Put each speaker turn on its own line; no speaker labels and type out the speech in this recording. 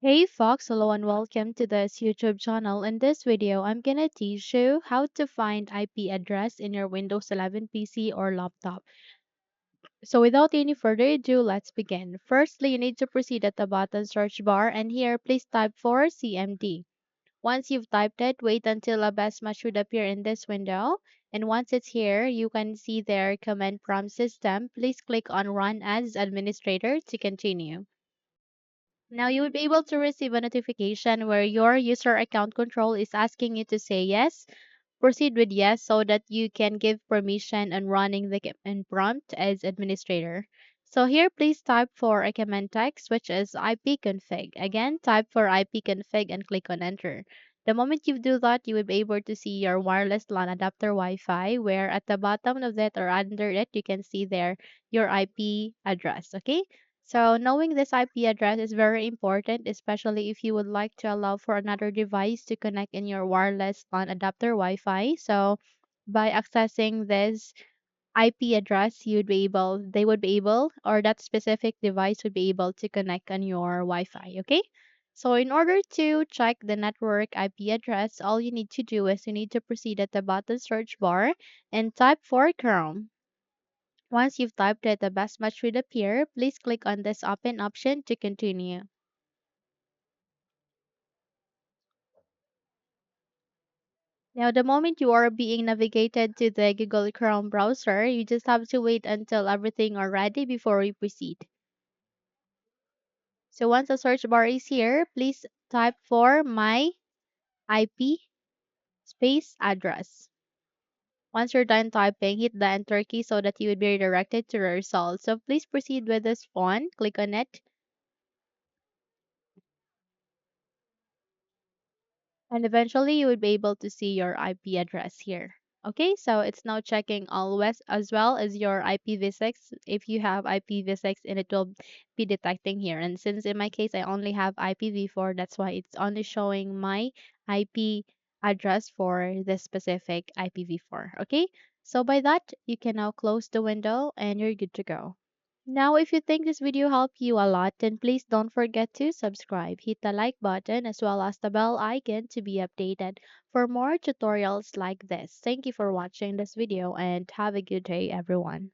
Hey Fox, hello and welcome to this YouTube channel. In this video, I'm gonna teach you how to find IP address in your Windows 11 PC or laptop. So without any further ado, let's begin. Firstly, you need to proceed at the bottom search bar and here please type for CMD. Once you've typed it, wait until a best match should appear in this window. And once it's here, you can see their command prompt system. Please click on Run as Administrator to continue. Now you will be able to receive a notification where your user account control is asking you to say yes. Proceed with yes so that you can give permission on running the command prompt as administrator. So here please type for a command text which is ipconfig. Again, type for ipconfig and click on enter. The moment you do that, you will be able to see your wireless LAN adapter Wi-Fi where at the bottom of it or under it you can see there your IP address. Okay? So knowing this IP address is very important, especially if you would like to allow for another device to connect in your wireless LAN adapter Wi-Fi. So by accessing this IP address, they would be able, or that specific device would be able to connect on your Wi-Fi. Okay. So in order to check the network IP address, all you need to do is you need to proceed at the bottom search bar and type for Chrome. Once you've typed it, the best match should appear. Please click on this open option to continue. Now, the moment you are being navigated to the Google Chrome browser, you just have to wait until everything are ready before we proceed. So once the search bar is here, please type for my IP space address. Once you're done typing, hit the enter key so that you will be redirected to the result. So please proceed with this one. Click on it. And eventually you will be able to see your IP address here. Okay, so it's now checking always as well as your IPv6. If you have IPv6 and it will be detecting here. And since in my case I only have IPv4, that's why it's only showing my IP address for this specific IPv4. Okay, so by that you can now close the window and you're good to go. Now, if you think this video helped you a lot, then please don't forget to subscribe. Hit the like button as well as the bell icon to be updated for more tutorials like this. Thank you for watching this video and have a good day, everyone.